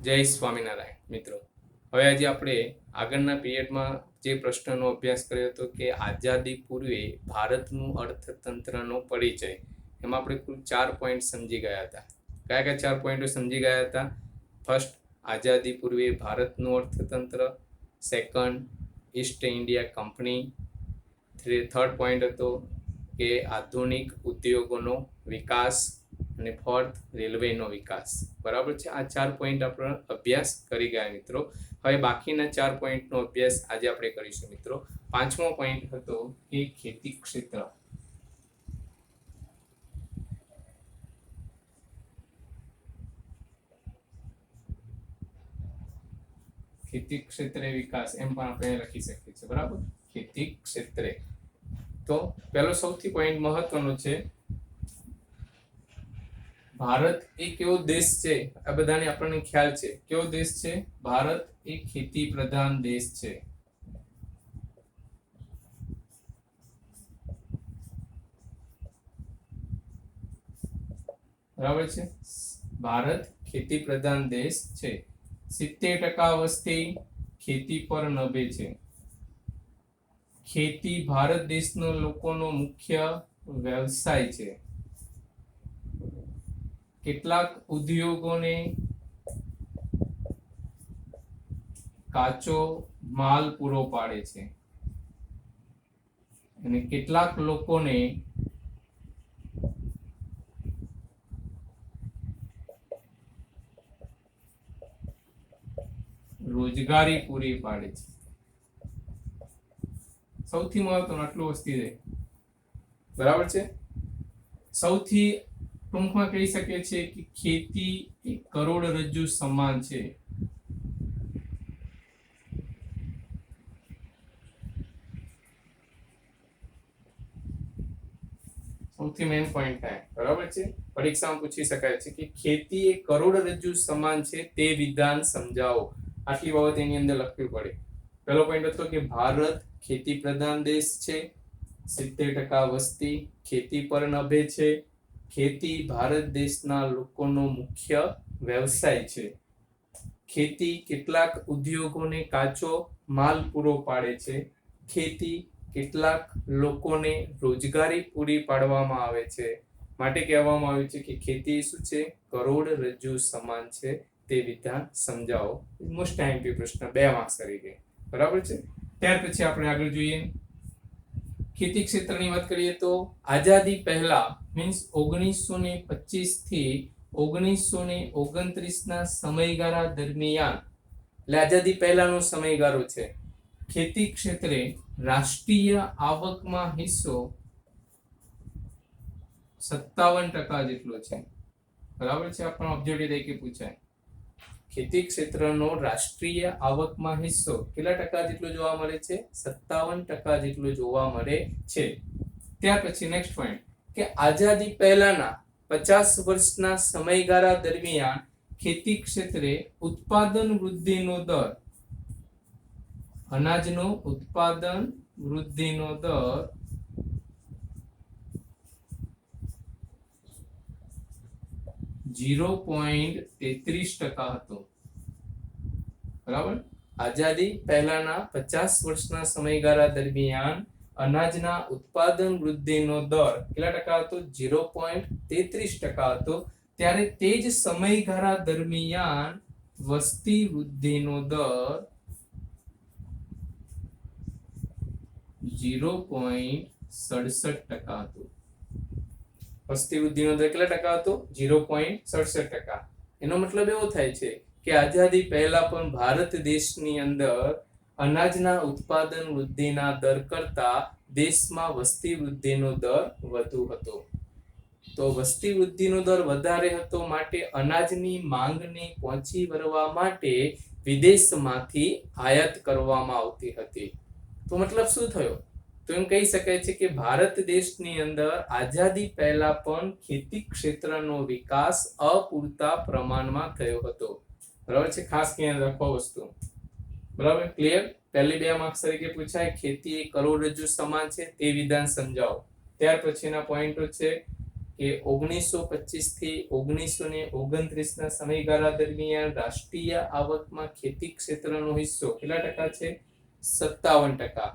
જય સ્વામિનારાયણ મિત્રો. હવે આજે આપણે આગળના પીરિયડમાં જે પ્રશ્નનો અભ્યાસ કર્યો હતો કે આઝાદી પૂર્વે ભારતનું અર્થતંત્રનો પરિચય, એમાં આપણે કુલ 4 પોઈન્ટ સમજી ગયા હતા. કયા કયા 4 પોઈન્ટો સમજી ગયા હતા? ફર્સ્ટ, આઝાદી પૂર્વે ભારતનું અર્થતંત્ર. Second, East India company. Third point હતો કે આધુનિક ઉદ્યોગોનો વિકાસ. અને ફોર્થ, રેલવેનો વિકાસ. બરાબર છે. આ 4 પોઈન્ટ આપણે અભ્યાસ કરી ગયા મિત્રો. હવે બાકીના 4 પોઈન્ટનો અભ્યાસ આજે આપણે કરીશું મિત્રો. પાંચમો પોઈન્ટ હતો કે ખેતી ક્ષેત્ર. ખેતી ક્ષેત્રે વિકાસ એમ પણ આપણે લખી શકીએ છીએ. બરાબર, ખેતી ક્ષેત્રે. તો પહેલો સૌથી પોઈન્ટ મહત્વનો છે, ભારત એક એવો દેશ છે, આ બધાને આપણને ખ્યાલ છે, કેવો દેશ છે? ભારત એક ખેતી પ્રધાન દેશ છે. બરાબર છે, ભારત ખેતી પ્રધાન દેશ છે. 70% વસ્તી ખેતી પર નભે છે. ખેતી ભારત દેશના લોકોનો મુખ્ય વ્યવસાય છે. કેટલાક ઉદ્યોગોને કાચો માલ પૂરો પાડે છે અને કેટલાક લોકોને રોજગારી પૂરી પાડે છે. સૌથી મહત્વનું આટલું વસ્તી છે. બરાબર છે. સૌથી ટૂંકમાં કહી શકીએ છીએ કે ખેતી એક કરોડરજ્જુ સમાન છે. સૌથી મેઇન પોઈન્ટ થાય. બરાબર છે. પરીક્ષામાં પૂછી શકાય છે કે ખેતી એક કરોડરજ્જુ સમાન છે તે વિધાન સમજાવો. આટલી બાબત એની અંદર લખવી પડે. પહેલો પોઈન્ટ હતો કે ભારત ખેતી પ્રધાન દેશ છે. 70% વસ્તી ખેતી પર નભે છે. ખેતી ભારત દેશના લોકોનો મુખ્ય વ્યવસાય છે. ખેતી કેટલાક ઉદ્યોગોને કાચો માલ પૂરો પાડે છે. ખેતી કેટલાક લોકોને રોજગારી પૂરી પાડવામાં આવે છે. માટે કહેવામાં આવ્યું છે કે ખેતી શું છે? કરોડરજ્જુ સમાન છે તે વિધાન સમજાવો. મોસ્ટ આઈએમપી પ્રશ્ન, 2 માર્ક્સ તરીકે. બરાબર છે. ત્યાર પછી આપણે આગળ જોઈએ. ખેતી ક્ષેત્રની વાત કરીએ તો આઝાદી પહેલા મીન્સ 1925 થી 1929 ના સમયગાળા દરમિયાન, એટલે આઝાદી પહેલાનો સમયગાળો છે, ખેતી ક્ષેત્રે રાષ્ટ્રીય આવકમાં હિસ્સો 57% જેટલો છે. બરાબર છે. આ પણ ઓબ્જેક્ટિવ તરીકે પૂછાય. ખેતી ક્ષેત્રનો રાષ્ટ્રીય આવકમાં હિસ્સો કેટલા ટકા જેટલો જોવા મળે છે? 57% જેટલો જોવા મળે છે. ત્યાર પછી નેક્સ્ટ પોઈન્ટ કે આઝાદી પહેલાના 50 વર્ષના સમયગાળા દરમિયાન ખેતી ક્ષેત્રે ઉત્પાદન વૃદ્ધિનો દર, અનાજનો ઉત્પાદન વૃદ્ધિનો દર 0.33% હતો. બરાબર. આઝાદી પહેલાના 50 વર્ષના સમયગાળા દરમિયાન અનાજના ઉત્પાદન વૃદ્ધિનો દર કેટલા ટકા હતો? 0.33% હતો. ત્યારે તે જ સમયગાળા દરમિયાન વસ્તી વૃદ્ધિનો દર 0.67% હતો. વસ્તી વૃદ્ધિનો દર કેટલા ટકા હતો? 0.67%. એનો મતલબ એવો થાય છે કે આઝાદી પહેલા પણ ભારત દેશની અંદર અનાજના ઉત્પાદન વૃદ્ધિના દર કરતા દેશમાં વસ્તી વૃદ્ધિનો દર વધુ હતો. તો વસ્તી વૃદ્ધિનો દર વધારે હતો માટે અનાજની માંગને પહોંચી વળવા માટે વિદેશમાંથી આયાત કરવામાં આવતી હતી. તો મતલબ શું થયો? તો એમ કહી શકાય છે કે ભારત દેશની અંદર આઝાદી પહેલા પણ ખેતી ક્ષેત્રનો વિકાસ અપૂરતા પ્રમાણમાં થયો હતો. બરાબર છે. ખાસ ખ્યાલ રાખો વસ્તુ. બરાબર, ક્લિયર? પહેલી 2 માર્ક્સ તરીકે પૂછાય. ખેતી એક કરોડરજ્જુ સમાન છે તે વિધાન સમજાવો. ત્યાર પછીના પોઈન્ટો છે કે 1925 થી 1929 ના સમયગાળા દરમિયાન રાષ્ટ્રીય આવકમાં ખેતી ક્ષેત્રનો હિસ્સો કેટલા ટકા છે? 57%.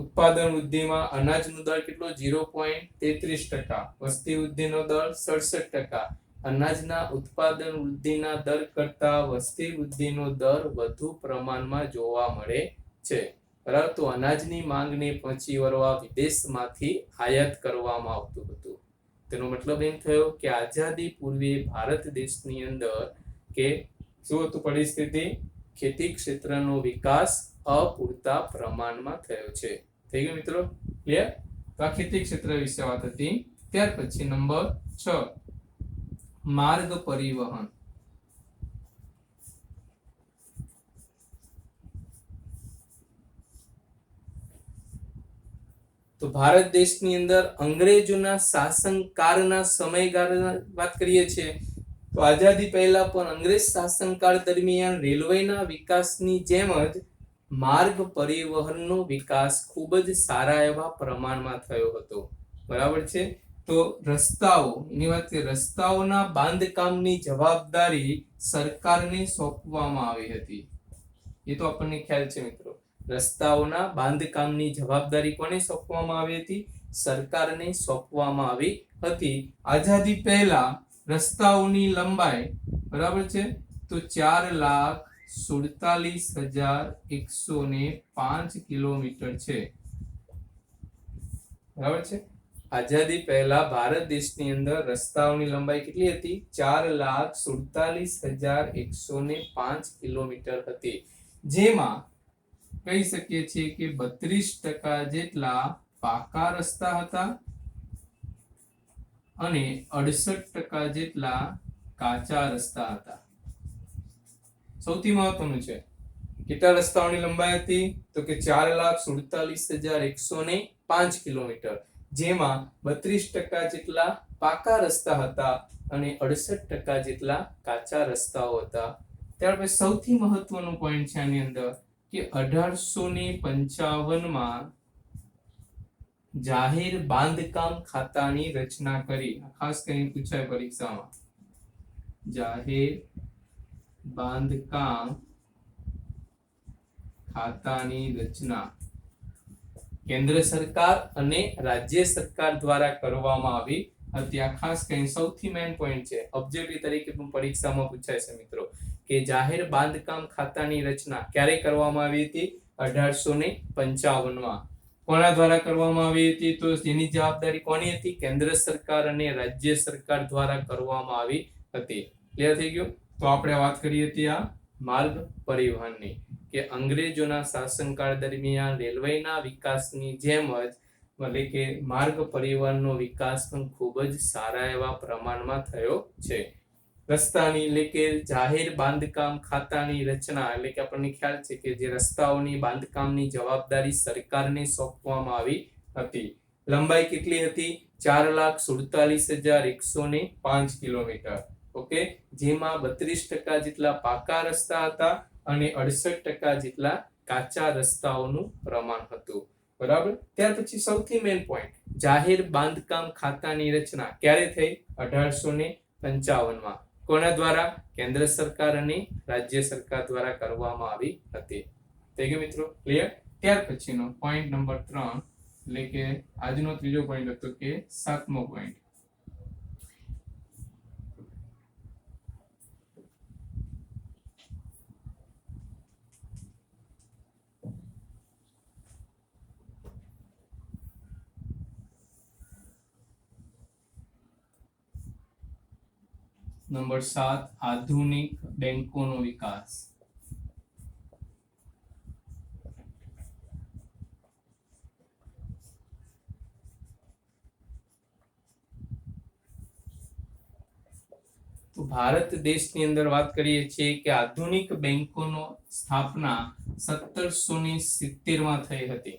ઉત્પાદન વૃદ્ધિમાં અનાજનો દર કેટલો? 0.33%. વસ્તી વૃદ્ધિનો દર 67%. અનાજના ઉત્પાદન વૃદ્ધિના દર કરતા વસ્તી વૃદ્ધિનો દર વધુ પ્રમાણમાં જોવા મળે છે. પરંતુ અનાજની માંગને પહોંચી વળવા વિદેશમાંથી આયાત કરવામાં આવતું હતું. તેનો મતલબ એમ થયો કે આઝાદી પૂર્વે ભારત દેશની અંદર કે શું હતું પરિસ્થિતિ? ખેતી ક્ષેત્રનો વિકાસ અપૂરતા પ્રમાણમાં થયો છે. થઈ ગયું મિત્રો? ક્લિયર? તો આ ખેતી ક્ષેત્ર વિશે વાત હતી. ત્યાર પછી નંબર 6 માર્ગ પરિવહન. તો ભારત દેશની અંદર અંગ્રેજોના શાસનકાળના સમયગાળાની વાત કરીએ છીએ તો આઝાદી પહેલા પણ અંગ્રેજ શાસનકાળ દરમિયાન રેલવેના વિકાસની જેમ જ માર્ગ પરિવહનનો વિકાસ ખૂબ જ સારા એવા પ્રમાણમાં થયો હતો. બરાબર છે? તો રસ્તાઓ એની વાત કરીએ, રસ્તાઓના બાંધકામની જવાબદારી સરકારને સોંપવામાં આવી હતી. એ તો આપણને ખ્યાલ છે મિત્રો. રસ્તાઓના બાંધકામની જવાબદારી કોને સોંપવામાં આવી હતી? સરકારને સોંપવામાં આવી હતી. આઝાદી પહેલા રસ્તાઓની લંબાઈ બરાબર છે તો 4,47,105 કિલોમીટર છે. બરાબર છે? આઝાદી પહેલા ભારત દેશની અંદર રસ્તાઓની લંબાઈ કેટલી હતી? 4,47,105 કિલોમીટર હતી. જેમાં કહી શકીએ છીએ કે 32% જેટલા પાકા રસ્તા હતા અને 68% જેટલા કાચા રસ્તા હતા. સૌથી મહત્વનું છે કેટલા રસ્તાઓની લંબાઈ હતી? તો કે 4,47,105 કિલોમીટર, જેમાં 32% જેટલા પાકા રસ્તા હતા અને 68% જેટલા કાચા રસ્તાઓ હતા. ત્યાર પછી સૌથી મહત્વનો પોઈન્ટ છે આની અંદર કે 1855 માં જાહેર બાંધકામ ખાતાની રચના કરી. ખાસ કરીને પૂછાય પરીક્ષામાં. જાહેર બાંધકામ ખાતાની રચના કેન્દ્ર સરકાર અને રાજ્ય સરકાર દ્વારા કરવામાં આવી હતી. આ ખાસ કરીને સૌથી મેઇન પોઈન્ટ છે. ઓબ્જેક્ટિવ તરીકે પણ પરીક્ષામાં પૂછાય છે મિત્રો કે જાહેર બાંધકામ ખાતાની રચના ક્યારે કરવામાં આવી હતી? 1855 માં. કોના દ્વારા કરવામાં આવી હતી? તો તેની જવાબદારી કોની હતી? કેન્દ્ર સરકાર અને રાજ્ય સરકાર દ્વારા કરવામાં આવી હતી. ક્લિયર થઈ ગયું? તો આપણે વાત કરી હતી આ માર્ગ પરિવહનની કે અંગ્રેજોના શાસનકાળ દરમિયાન રેલવેના વિકાસની જેમ જ એટલે કે માર્ગ પરિવહનનો વિકાસ પણ ખૂબ જ સારા એવા પ્રમાણમાં થયો છે. રસ્તાની એટલે કે જાહેર બાંધકામ ખાતાની રચના એટલે કે આપણને ખ્યાલ છે કે જે રસ્તાઓની બાંધકામની જવાબદારી સરકારને સોંપવામાં આવી હતી. લંબાઈ કેટલી હતી? 4,47,105 કિલોમીટર. ઓકે, જેમાં 32% જેટલા પાકા રસ્તા હતા અને 68% જેટલા કાચા રસ્તાઓનું પ્રમાણ હતું. બરાબર? ત્યાર પછી સૌથી મેઇન પોઈન્ટ જાહેર બાંધકામ ખાતાની રચના ક્યારે થઈ? 1855 માં. કોના દ્વારા? કેન્દ્ર સરકાર અને રાજ્ય સરકાર દ્વારા કરવામાં આવી હતી. થઈ ગયું મિત્રો? ક્લિયર? ત્યાર પછીનો પોઈન્ટ નંબર 3 એટલે કે આજનો ત્રીજો પોઈન્ટ હતો કે 7મો પોઈન્ટ નંબર 7 આધુનિક બેંકોનો વિકાસ. તો ભારત દેશની અંદર વાત કરીએ છીએ કે આધુનિક બેંકોનો સ્થાપના 1770 માં થઈ હતી.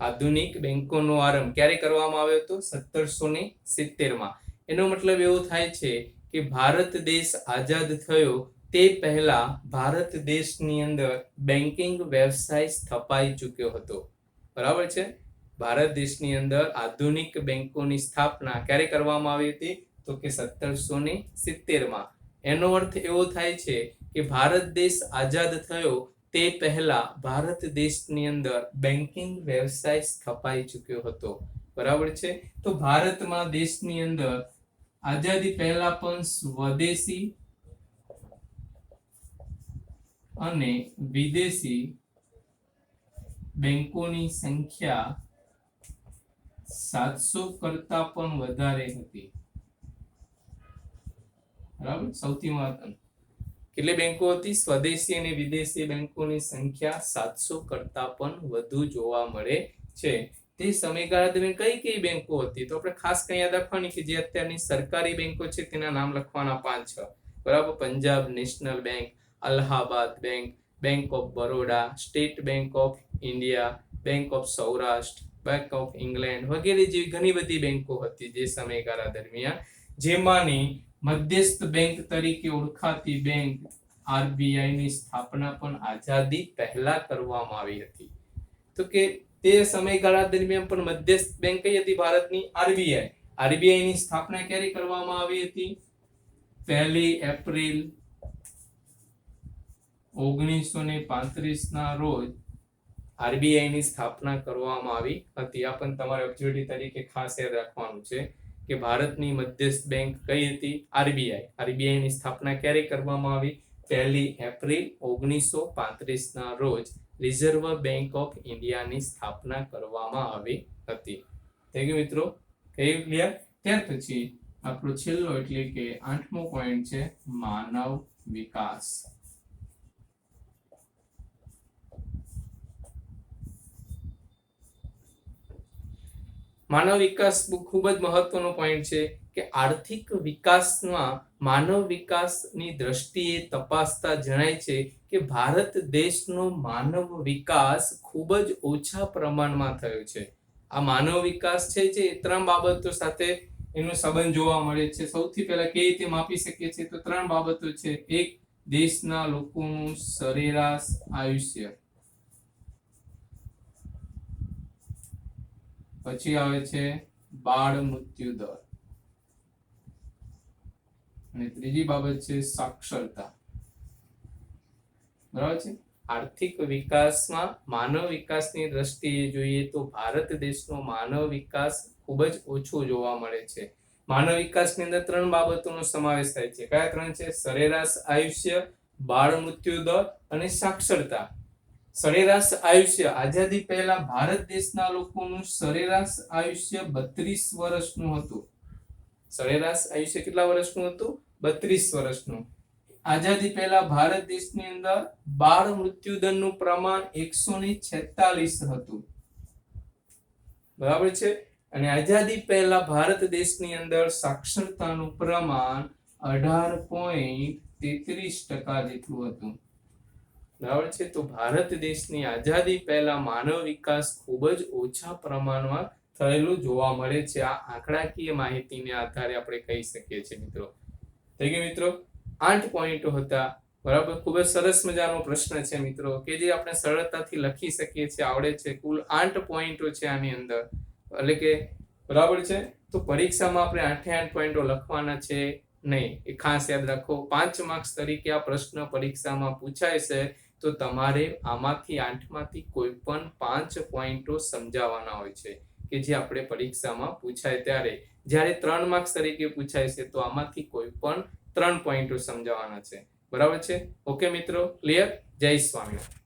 આધુનિક બેંકોનો આરંભ ક્યારે કરવામાં આવ્યો હતો? 1770 માં. એનો મતલબ એવો થાય છે કે ભારત દેશ આઝાદ થયો તે પહેલા ભારત દેશની અંદર બેન્કિંગ વ્યવસાય સ્થપાઈ ચૂક્યો હતો. બરાબર છે? ભારત દેશની અંદર આધુનિક બેંકોની સ્થાપના ક્યારે કરવામાં આવી હતી? તો કે 1770 એનો અર્થ એવો થાય છે કે ભારત દેશ આઝાદ થયો તે પહેલા ભારત દેશની અંદર બેન્કિંગ વ્યવસાય સ્થપાઈ ચૂક્યો હતો. બરાબર છે. તો ભારતમાં દેશની અંદર આઝાદી પહેલા પણ સ્વદેશી અને વિદેશી બેંકોની સંખ્યા 700 કરતા પણ વધારે હતી. બરાબર. સૌથી મહત્વનું, કેટલી બેંકો હતી? સ્વદેશી અને વિદેશી બેંકોની સંખ્યા 700 કરતા પણ વધુ જોવા મળે છે. તે સમયગાળા દરમિયાન કઈ બેંકો હતી? તો આપણે ખાસ કઈ યાદ રાખવાની કે જે અત્યારની સરકારી બેંકો છે તેના નામ લખવાના 5-6. બરાબર. Punjab national bank, Allahabad bank, bank of Baroda, state bank of India, bank of Saurashtra, bank of England વગેરે જેવી ઘણી બધી બેંકો હતી જે સમયગાળા દરમિયાન, જેમાંની મધ્યસ્થ બેંક તરીકે ઓળખાતી બેંક આરબીઆઈ ની સ્થાપના પણ આઝાદી પહેલા કરવામાં આવી હતી. તો કે તે સમયગાળા દરમિયાન પણ મધ્યસ્થ બેંક કઈ હતી ભારતની? આરબીઆઈ. આરબીઆઈ ની સ્થાપના ક્યારે કરવામાં આવી હતી? 1 એપ્રિલ 1935 ના રોજ આરબીઆઈ ની સ્થાપના કરવામાં આવી હતી. આ પણ તમારે ઓબ્જેક્ટિવ તરીકે ખાસ યાદ રાખવાનું છે કે ભારતની મધ્યસ્થ બેંક કઈ હતી? આરબીઆઈ. આરબીઆઈ ની સ્થાપના ક્યારે કરવામાં આવી? 1 એપ્રિલ 1935 ના રોજ રિઝર્વ બેંક ઓફ ઇન્ડિયાની સ્થાપના કરવામાં આવી હતી. થઈ ગયું મિત્રો? કઈ ક્લિયર? ત્યાર પછી આપણો છેલ્લો એટલે કે 8મો પોઈન્ટ છે માનવ વિકાસ. માનવ વિકાસ ખૂબ જ મહત્વનો પોઈન્ટ છે કે આર્થિક વિકાસમાં માનવ વિકાસની દ્રષ્ટિએ તપાસતા જણાય છે કે ભારત દેશનો માનવ વિકાસ ખૂબ જ ઓછા પ્રમાણમાં થયો છે. આ માનવ વિકાસ છે જે 3 બાબતો સાથે એનો સંબંધ જોવા મળે છે. સૌથી પહેલા કેવી રીતે માપી શકીએ છીએ? તો 3 બાબતો છે. એક, દેશના લોકોનું સરેરાશ આયુષ્ય, પછી આવે છે બાળ મૃત્યુ દર, અને ત્રીજી બાબત છે સાક્ષરતા. બરાબર છે. આર્થિક વિકાસમાં માનવ વિકાસની દ્રષ્ટિએ જોઈએ તો ભારત દેશનો માનવ વિકાસ ખૂબ જ ઓછો જોવા મળે છે. માનવ વિકાસની અંદર 3 બાબતોનો સમાવેશ થાય છે. કયા 3 છે? સરેરાશ આયુષ્ય, બાળ મૃત્યુ દર અને સાક્ષરતા. સરેરાશ આયુષ્ય, આઝાદી પહેલા ભારત દેશના લોકોનું સરેરાશ આયુષ્ય 32 વર્ષનું હતું. સરેરાશ આયુષ્ય કેટલા વર્ષનું હતું? 32 વર્ષનું. આઝાદી પહેલા ભારત દેશની અંદર બાળ મૃત્યુ દરનું પ્રમાણ 146 હતું. બરાબર છે. અને આઝાદી પહેલા ભારત દેશની અંદર સાક્ષરતાનું પ્રમાણ 18.33% જેટલું હતું. બરાબર છે. તો ભારત દેશની આઝાદી પહેલા માનવ વિકાસ ખૂબ જ ઓછા પ્રમાણમાં થયેલું જોવા મળે છે. આ આંકડાકીય માહિતીને આધારે આપણે કહી શકીએ છીએ મિત્રો. થઈ ગયું મિત્રો? 8 પોઈન્ટો હતા. બરાબર. ખૂબ જ સરસ મજાનો પ્રશ્ન છે મિત્રો કે જે આપણે સરળતાથી લખી શકીએ છીએ, આવડે છે. કુલ 8 પોઈન્ટો છે આની અંદર, એટલે કે બરાબર છે. તો પરીક્ષામાં આપણે 8 પોઈન્ટો લખવાના છે નહીં, એ ખાસ યાદ રાખો. 5 માર્ક્સ તરીકે આ પ્રશ્ન પરીક્ષામાં પૂછાય છે, તો તમારે આમાંથી 8માંથી કોઈ પણ 5 પોઈન્ટો સમજાવવાના હોય છે કે જે આપણે પરીક્ષામાં પૂછાય ત્યારે. જ્યારે 3 માર્ક્સ તરીકે પૂછાય છે તો આમાંથી કોઈ પણ 3 પોઈન્ટો સમજાવવાના છે. બરાબર છે? ઓકે મિત્રો, ક્લિયર? જય સ્વામિનારાયણ.